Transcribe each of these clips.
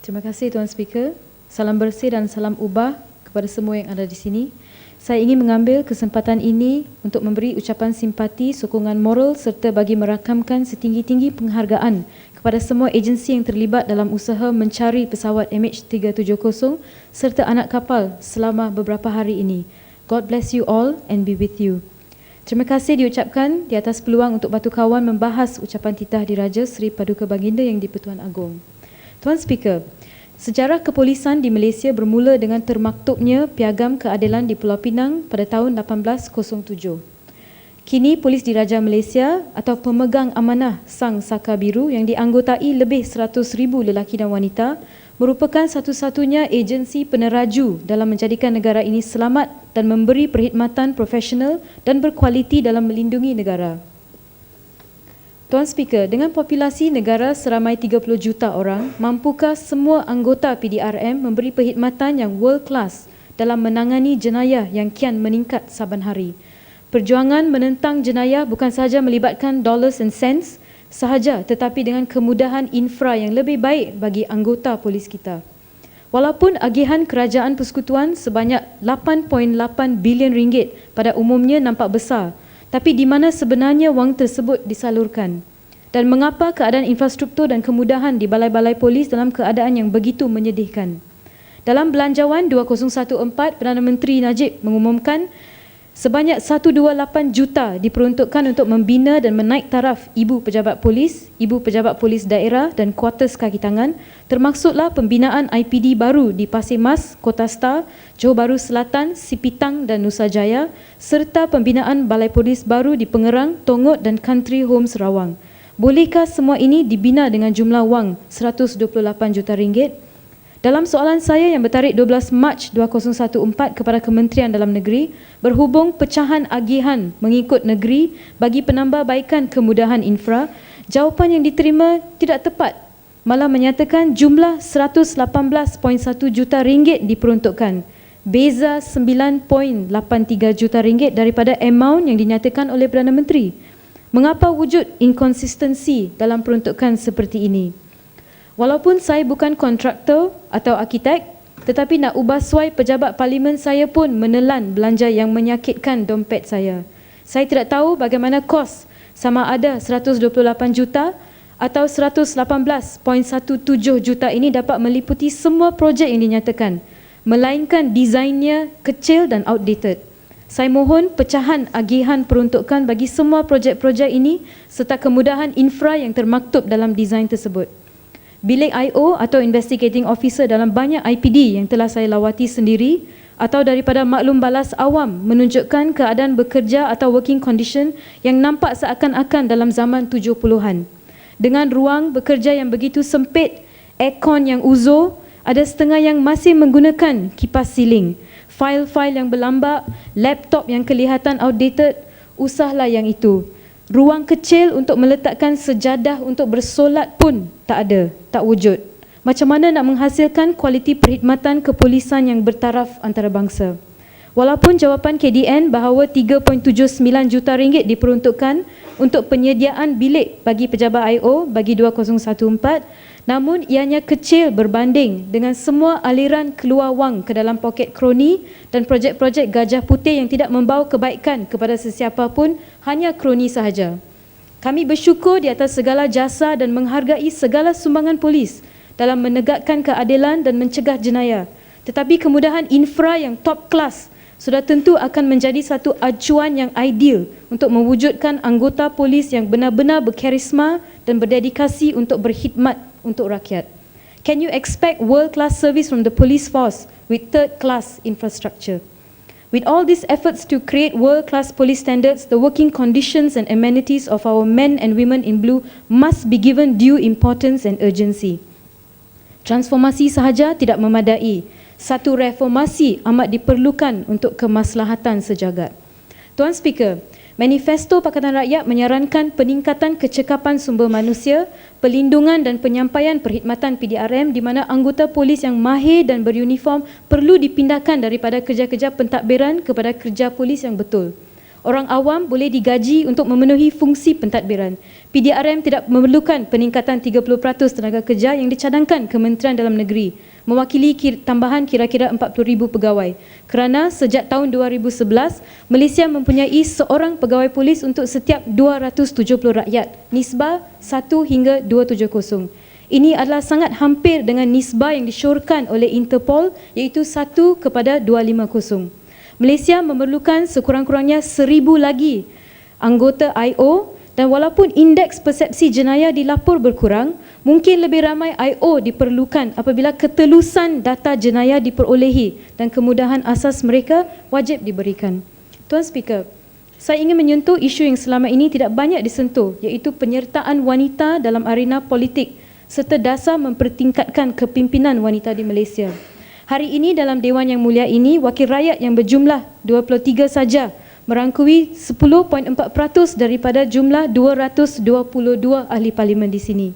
Terima kasih Tuan Speaker. Salam bersih dan salam ubah kepada semua yang ada di sini. Saya ingin mengambil kesempatan ini untuk memberi ucapan simpati, sokongan moral serta bagi merakamkan setinggi-tinggi penghargaan kepada semua agensi yang terlibat dalam usaha mencari pesawat MH370 serta anak kapal selama beberapa hari ini. God bless you all and be with you. Terima kasih diucapkan di atas peluang untuk Batu Kawan membahas ucapan titah Diraja Seri Paduka Baginda Yang di-Pertuan Agong. Tuan Speaker, sejarah kepolisan di Malaysia bermula dengan termaktubnya Piagam Keadilan di Pulau Pinang pada tahun 1807. Kini Polis Diraja Malaysia atau pemegang amanah Sang Saka Biru yang dianggotai lebih 100,000 lelaki dan wanita merupakan satu-satunya agensi peneraju dalam menjadikan negara ini selamat dan memberi perkhidmatan profesional dan berkualiti dalam melindungi negara. Tuan Speaker, dengan populasi negara seramai 30 juta orang, mampukah semua anggota PDRM memberi perkhidmatan yang world class dalam menangani jenayah yang kian meningkat saban hari? Perjuangan menentang jenayah bukan sahaja melibatkan dollars and cents sahaja, tetapi dengan kemudahan infra yang lebih baik bagi anggota polis kita. Walaupun agihan kerajaan persekutuan sebanyak 8.8 bilion ringgit pada umumnya nampak besar, tapi di mana sebenarnya wang tersebut disalurkan? Dan mengapa keadaan infrastruktur dan kemudahan di balai-balai polis dalam keadaan yang begitu menyedihkan? Dalam Belanjawan 2014, Perdana Menteri Najib mengumumkan sebanyak 128 juta diperuntukkan untuk membina dan menaik taraf ibu pejabat polis daerah dan kuartus kaki tangan, termaksudlah pembinaan IPD baru di Pasir Mas, Kota Star, Johor Bahru Selatan, Sipitang dan Nusa Jaya, serta pembinaan balai polis baru di Pengerang, Tongot dan Country Home Sarawang. Bolehkah semua ini dibina dengan jumlah wang 128 juta ringgit? Dalam soalan saya yang bertarikh 12 Mac 2014 kepada Kementerian Dalam Negeri, berhubung pecahan agihan mengikut negeri bagi penambahbaikan kemudahan infra, jawapan yang diterima tidak tepat, malah menyatakan jumlah 118.1 juta ringgit diperuntukkan, beza 9.83 juta ringgit daripada amount yang dinyatakan oleh Perdana Menteri. Mengapa wujud inkonsistensi dalam peruntukan seperti ini? Walaupun saya bukan kontraktor atau arkitek, tetapi nak ubah suai pejabat parlimen saya pun menelan belanja yang menyakitkan dompet saya. Saya tidak tahu bagaimana kos sama ada 128 juta atau 118.17 juta ini dapat meliputi semua projek yang dinyatakan, melainkan desainnya kecil dan outdated. Saya mohon pecahan agihan peruntukan bagi semua projek-projek ini serta kemudahan infra yang termaktub dalam desain tersebut. Bilik IO atau Investigating Officer dalam banyak IPD yang telah saya lawati sendiri atau daripada maklum balas awam menunjukkan keadaan bekerja atau working condition yang nampak seakan-akan dalam zaman 70-an. Dengan ruang bekerja yang begitu sempit, aircon yang uzur, ada setengah yang masih menggunakan kipas siling, fail-fail yang berlambak, laptop yang kelihatan outdated, usahlah yang itu. Ruang kecil untuk meletakkan sejadah untuk bersolat pun tak ada, tak wujud. Macam mana nak menghasilkan kualiti perkhidmatan kepolisan yang bertaraf antarabangsa? Walaupun jawapan KDN bahawa 3.79 juta ringgit diperuntukkan untuk penyediaan bilik bagi pejabat IO bagi 2014, namun ianya kecil berbanding dengan semua aliran keluar wang ke dalam poket kroni dan projek-projek gajah putih yang tidak membawa kebaikan kepada sesiapa pun, hanya kroni sahaja. Kami bersyukur di atas segala jasa dan menghargai segala sumbangan polis dalam menegakkan keadilan dan mencegah jenayah. Tetapi kemudahan infra yang top class sudah tentu akan menjadi satu acuan yang ideal untuk mewujudkan anggota polis yang benar-benar berkarisma dan berdedikasi untuk berkhidmat untuk rakyat. Can you expect world-class service from the police force with third-class infrastructure? With all these efforts to create world-class police standards, the working conditions and amenities of our men and women in blue must be given due importance and urgency. Transformasi sahaja tidak memadai. Satu reformasi amat diperlukan untuk kemaslahatan sejagat. Tuan Speaker, Manifesto Pakatan Rakyat menyarankan peningkatan kecekapan sumber manusia, pelindungan dan penyampaian perkhidmatan PDRM di mana anggota polis yang mahir dan beruniform perlu dipindahkan daripada kerja-kerja pentadbiran kepada kerja polis yang betul. Orang awam boleh digaji untuk memenuhi fungsi pentadbiran. PDRM tidak memerlukan peningkatan 30% tenaga kerja yang dicadangkan Kementerian Dalam Negeri, mewakili tambahan kira-kira 40,000 pegawai. Kerana sejak tahun 2011, Malaysia mempunyai seorang pegawai polis untuk setiap 270 rakyat, nisbah 1:270. Ini adalah sangat hampir dengan nisbah yang disyorkan oleh Interpol, iaitu 1:250. Malaysia memerlukan sekurang-kurangnya 1,000 lagi anggota IO, dan walaupun indeks persepsi jenayah dilapor berkurang, mungkin lebih ramai IO diperlukan apabila ketelusan data jenayah diperolehi dan kemudahan asas mereka wajib diberikan. Tuan Speaker, saya ingin menyentuh isu yang selama ini tidak banyak disentuh, iaitu penyertaan wanita dalam arena politik serta dasar mempertingkatkan kepimpinan wanita di Malaysia. Hari ini dalam Dewan Yang Mulia ini, wakil rakyat yang berjumlah 23 saja merangkumi 10.4% daripada jumlah 222 ahli parlimen di sini.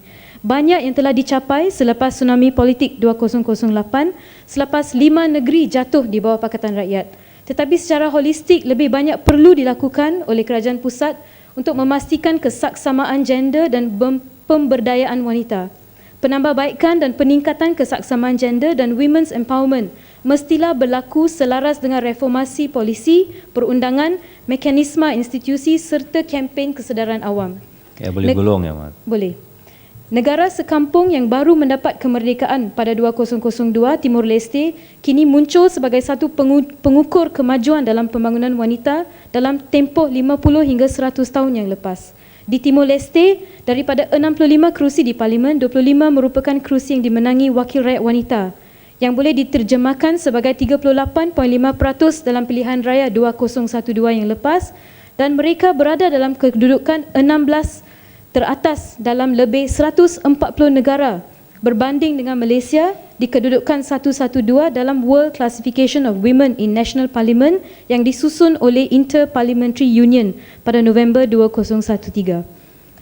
Banyak yang telah dicapai selepas tsunami politik 2008, selepas 5 negeri jatuh di bawah Pakatan Rakyat. Tetapi secara holistik, lebih banyak perlu dilakukan oleh kerajaan pusat untuk memastikan kesaksamaan gender dan pemberdayaan wanita. Penambahbaikan dan peningkatan kesaksamaan gender dan women's empowerment mestilah berlaku selaras dengan reformasi polisi, perundangan, mekanisme institusi serta kempen kesedaran awam. Ya, boleh golong ya, Mat? Boleh. Negara sekampung yang baru mendapat kemerdekaan pada 2002, Timor Leste, kini muncul sebagai satu pengukur kemajuan dalam pembangunan wanita dalam tempoh 50 hingga 100 tahun yang lepas. Di Timor Leste, daripada 65 kerusi di Parlimen, 25 merupakan kerusi yang dimenangi wakil rakyat wanita yang boleh diterjemahkan sebagai 38.5% dalam pilihan raya 2012 yang lepas, dan mereka berada dalam kedudukan 16 teratas dalam lebih 140 negara berbanding dengan Malaysia di kedudukan 112 dalam World Classification of Women in National Parliament yang disusun oleh Inter-Parliamentary Union pada November 2013.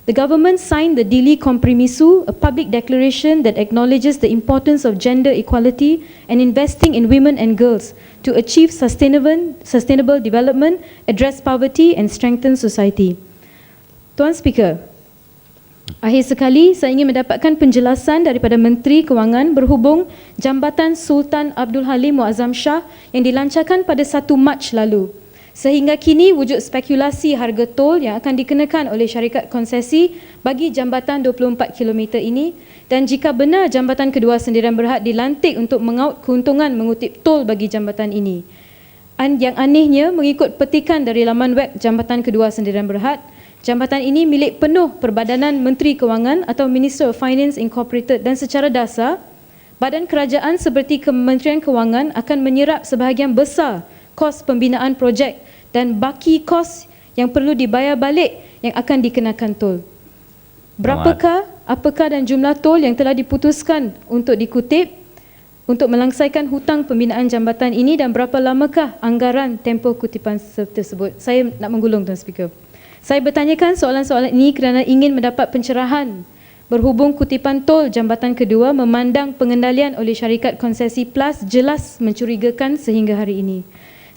The government signed the Dili Kompromisu, a public declaration that acknowledges the importance of gender equality and investing in women and girls to achieve sustainable development, address poverty and strengthen society. Tuan Speaker, akhir sekali saya ingin mendapatkan penjelasan daripada Menteri Kewangan berhubung Jambatan Sultan Abdul Halim Muazzam Shah yang dilancarkan pada 1 Mac lalu. Sehingga kini wujud spekulasi harga tol yang akan dikenakan oleh syarikat konsesi bagi jambatan 24 km ini, dan jika benar Jambatan Kedua Sendirian Berhad dilantik untuk mengaut keuntungan mengutip tol bagi jambatan ini. Yang anehnya, mengikut petikan dari laman web Jambatan Kedua Sendirian Berhad, jambatan ini milik penuh Perbadanan Menteri Kewangan atau Minister of Finance Incorporated, dan secara dasar badan kerajaan seperti Kementerian Kewangan akan menyerap sebahagian besar kos pembinaan projek dan baki kos yang perlu dibayar balik yang akan dikenakan tol. Apakah dan jumlah tol yang telah diputuskan untuk dikutip untuk melangsaikan hutang pembinaan jambatan ini, dan berapa lamakah anggaran tempoh kutipan tersebut? Saya nak menggulung, Tuan Speaker. Saya bertanyakan soalan-soalan ini kerana ingin mendapat pencerahan berhubung kutipan tol jambatan kedua memandang pengendalian oleh syarikat konsesi Plus jelas mencurigakan sehingga hari ini.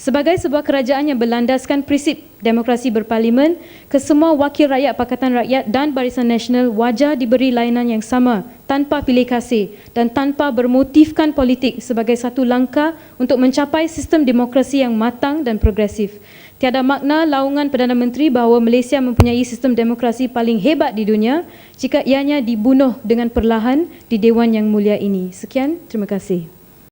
Sebagai sebuah kerajaan yang berlandaskan prinsip demokrasi berparlimen, kesemua wakil rakyat Pakatan Rakyat dan Barisan Nasional wajar diberi layanan yang sama tanpa pilih kasih dan tanpa bermotifkan politik sebagai satu langkah untuk mencapai sistem demokrasi yang matang dan progresif. Tiada makna laungan Perdana Menteri bahawa Malaysia mempunyai sistem demokrasi paling hebat di dunia jika ianya dibunuh dengan perlahan di Dewan Yang Mulia ini. Sekian, terima kasih.